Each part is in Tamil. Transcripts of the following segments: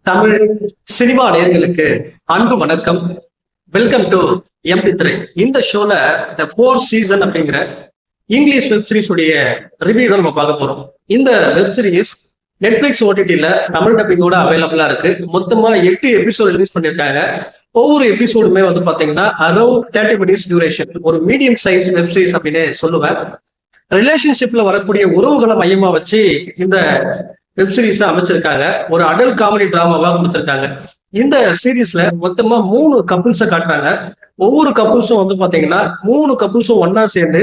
தமிழ் சினிமா நேயர்களுக்கு அன்பு வணக்கம். வெல்கம் டு எம்டி திரை. இந்த ஷோல த போர் சீசன் அப்படிங்கிற இங்கிலீஷ் வெப் சீரிஸ் உடைய ரிவ்யூ தான் நம்ம பார்க்க போறோம். இந்த வெப் சீரிஸ் நெட்ஃபிளிக்ஸ் ஓடிடில தமிழ் டப்பிங்கோட அவைலபிளா இருக்கு. மொத்தமா 8 எபிசோடு ரிலீஸ் பண்ணியிருக்காங்க. ஒவ்வொரு எபிசோடுமே வந்து பாத்தீங்கன்னா அரௌண்ட் 30 மினிட்ஸ் டியூரேஷன். ஒரு மீடியம் சைஸ் வெப் சீரிஸ் அப்படின்னு சொல்லுவேன். ரிலேஷன்ஷிப்ல வரக்கூடிய உறவுகளை மையமா வச்சு இந்த வெப் சீரிஸ் அமைச்சிருக்காங்க. ஒரு அடல்ட் காமெடி டிராமாவா கொடுத்திருக்காங்க. இந்த சீரீஸ்ல மொத்தமா 3 கப்புள்ஸை காட்டுறாங்க. ஒவ்வொரு கப்புள்ஸும் வந்து பாத்தீங்கன்னா 3 கப்புள்ஸும் ஒன்னா சேர்ந்து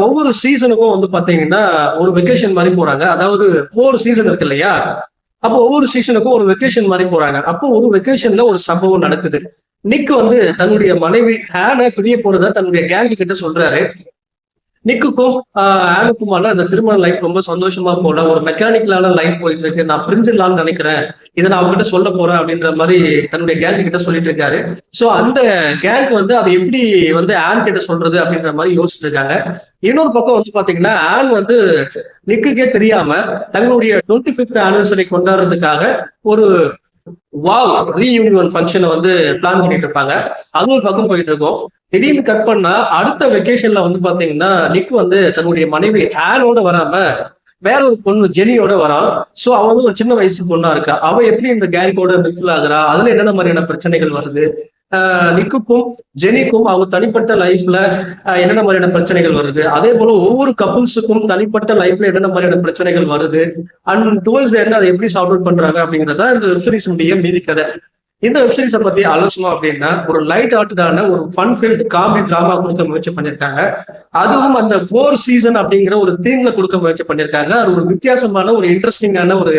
ஒவ்வொரு சீசனுக்கும் வந்து பாத்தீங்கன்னா ஒரு வெக்கேஷன் மாதிரி போறாங்க. அதாவது 4 சீசன் இருக்கு இல்லையா, அப்போ ஒவ்வொரு சீசனுக்கும் ஒரு வெக்கேஷன் மாதிரி போறாங்க. அப்போ ஒரு வெக்கேஷன்ல ஒரு சம்பவம் நடக்குது. நிக் வந்து தன்னுடைய மனைவி ஆனை பிரிய போறத தன்னுடைய கேங்கு கிட்ட சொல்றாரு. நிக்குக்கும் ஆனுக்குமான அந்த திருமண லைஃப் ரொம்ப சந்தோஷமா போல, ஒரு மெக்கானிக்கலான லைஃப் போயிட்டு இருக்கு, நான் பிரிஞ்சிடலாம்னு நினைக்கிறேன், இதை நான் அவங்ககிட்ட சொல்ல போறேன் அப்படின்ற மாதிரி தன்னுடைய கேங்கு கிட்ட சொல்லிட்டு இருக்காரு. சோ அந்த கேங்க் வந்து அதை எப்படி வந்து ஆன் கிட்ட சொல்றது அப்படின்ற மாதிரி யோசிச்சுட்டு இருக்காங்க. இன்னொரு பக்கம் வந்து பாத்தீங்கன்னா ஆன் வந்து நிக்குக்கே தெரியாம தங்களுடைய 25th ஆனிவர்சரி கொண்டாடுறதுக்காக ஒரு வாவ் ரீயூனியன் ஃபங்க்ஷனை வந்து பிளான் பண்ணிட்டு இருப்பாங்க. அது ஒரு பக்கம் போயிட்டு இருக்கும். திடீர்னு கட் பண்ணா அடுத்த வெக்கேஷன்ல வந்து பாத்தீங்கன்னா நிக் வந்து தன்னுடைய மனைவி ஆனோட வராம வேற ஒரு பொண்ணு ஜெனியோட வரான். சோ அவ வந்து ஒரு சின்ன வயசு பொண்ணா இருக்கா. அவ எப்படி இந்த கேங்கோட மிங்கிள் ஆகுறா, அதுல என்னென்ன மாதிரியான பிரச்சனைகள் வருது, நிக்குக்கும் ஜெனிக்கும் அவங்க தனிப்பட்ட லைஃப்ல என்னென்ன மாதிரியான பிரச்சனைகள் வருது, அதே போல ஒவ்வொரு கப்புள்ஸுக்கும் தனிப்பட்ட லைஃப்ல என்னென்ன மாதிரியான பிரச்சனைகள் வருது, அண்ட் டுவர்ட்ஸ் என்ன அதை எப்படி சால்வ் அவுட் பண்றாங்க அப்படிங்கிறதா இந்த வெப்சீரிஸ் மீதி கதை. இந்த வெப்சீரிஸை பத்தி ஆலோசனை அப்படின்னா ஒரு லைட் ஹார்ட்டடான ஒரு ஃபன் ஃபீல்ட் காமெடி டிராமா கொடுக்க முயற்சி பண்ணிருக்காங்க. அதுவும் அந்த 4 சீசன் அப்படிங்கிற ஒரு தீம்ல கொடுக்க முயற்சி பண்ணிருக்காங்க. அது ஒரு வித்தியாசமான ஒரு இன்ட்ரெஸ்டிங்கான ஒரு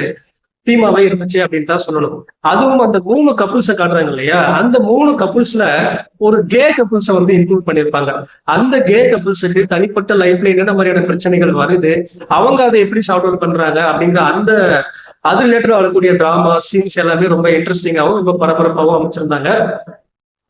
தீமாவே இருந்துச்சு அப்படின்னு தான் சொல்லணும். அதுவும் அந்த 3 கப்புள்ஸை காட்டுறாங்க இல்லையா, அந்த 3 கப்புள்ஸ்ல ஒரு கே கப்புள்ஸை வந்து இன்க்ளூட் பண்ணிருப்பாங்க. அந்த கே கப்புள்ஸுக்கு தனிப்பட்ட லைஃப்ல என்னென்ன மாதிரியான பிரச்சனைகள் வருது, அவங்க அதை எப்படி சால்வ் அவுட் பண்றாங்க அப்படிங்கிற அந்த அது ரிலேட்டட் வரக்கூடிய டிராமா சீன்ஸ் எல்லாமே ரொம்ப இன்ட்ரெஸ்டிங்காகவும் ரொம்ப பரபரப்பாகவும் அமைச்சிருந்தாங்க.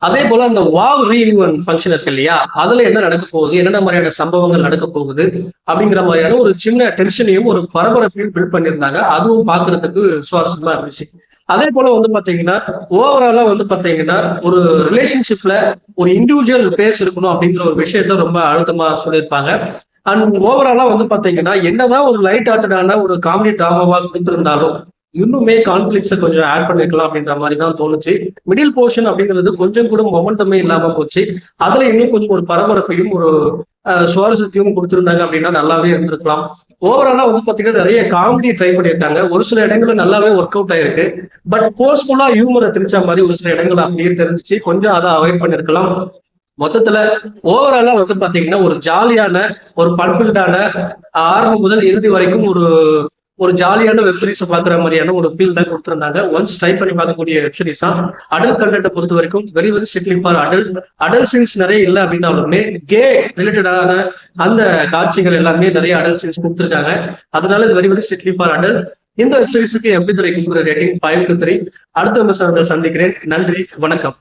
அதே போல அந்த வாவ் ரீயூனியன் ஃபங்க்ஷன் இருக்கு இல்லையா, அதுல என்ன நடக்க போகுது, என்னென்ன மாதிரியான சம்பவங்கள் நடக்க போகுது அப்படிங்கிற மாதிரியான ஒரு சின்ன டென்ஷனையும் ஒரு பரபரப்பையும் பில்ட் பண்ணியிருந்தாங்க. அதுவும் பாக்குறதுக்கு சுவாரஸ்யமா இருந்துச்சு. அதே போல வந்து பாத்தீங்கன்னா ஓவராலா வந்து பாத்தீங்கன்னா ஒரு ரிலேஷன்ஷிப்ல ஒரு இண்டிவிஜுவல் பேஸ் இருக்கணும் அப்படிங்கிற ஒரு விஷயத்த ரொம்ப அழுத்தமா சொல்லியிருப்பாங்க. அண்ட் ஓவராலா வந்து பாத்தீங்கன்னா என்னதான் ஒரு லைட் ஹார்ட்டடான ஒரு காமெடி டிராமாவா கொடுத்திருந்தாலும் இன்னுமே கான்ஃபிளிக்ஸை கொஞ்சம் ஆட் பண்ணிருக்கலாம் அப்படின்ற மாதிரி தான் தோணுச்சு. மிடில் போர்ஷன் அப்படிங்கிறது கொஞ்சம் கூட மொமெண்டமே இல்லாம போச்சு. அதுல இன்னும் கொஞ்சம் ஒரு பரபரப்பையும் ஒரு சுவாரஸ்யத்தையும் கொடுத்திருந்தாங்க அப்படின்னா நல்லாவே இருந்திருக்கலாம். ஓவராலா வந்து பாத்தீங்கன்னா நிறைய காமெடி ட்ரை பண்ணியிருக்காங்க. ஒரு சில இடங்கள்ல நல்லாவே ஒர்க் அவுட் ஆயிருக்கு. பட் போர்ஸ்ஃபுல்லா ஹியூமரை திணிச்ச மாதிரி ஒரு சில இடங்கள் அப்படியே தெரிஞ்சிச்சு. கொஞ்சம் அதை அவாய்ட் பண்ணிருக்கலாம். மொத்தத்துல ஓவராலா வந்து பாத்தீங்கன்னா ஒரு ஜாலியான ஒரு ஃபன்ஃபில்டான ஆரம்பம் முதல் இறுதி வரைக்கும் ஒரு ஜாலியான வெப்சீரிஸை பாக்குற மாதிரியான ஒரு ஃபீல் தான் கொடுத்திருந்தாங்க. ஒன்ஸ் ட்ரை பண்ணி பார்க்கக்கூடிய வெப்சீரிஸ் தான். அடல்ட் கண்டென்ட்டை பொறுத்த வரைக்கும் very very strictly for adult scenes நிறைய இல்லை அப்படின்னாலுமே கே ரிலேட்டடான அந்த காட்சிகள் எல்லாமே நிறைய அடல்ட் சீன்ஸ் கொடுத்துருக்காங்க. அதனால இது very very strictly for adult. இந்த வெப்சீரிஸுக்கு எப்படி துறை கொடுக்குற ரேட்டிங் 5 to 3. அடுத்த விமர்சனத்தை சந்திக்கிறேன். நன்றி, வணக்கம்.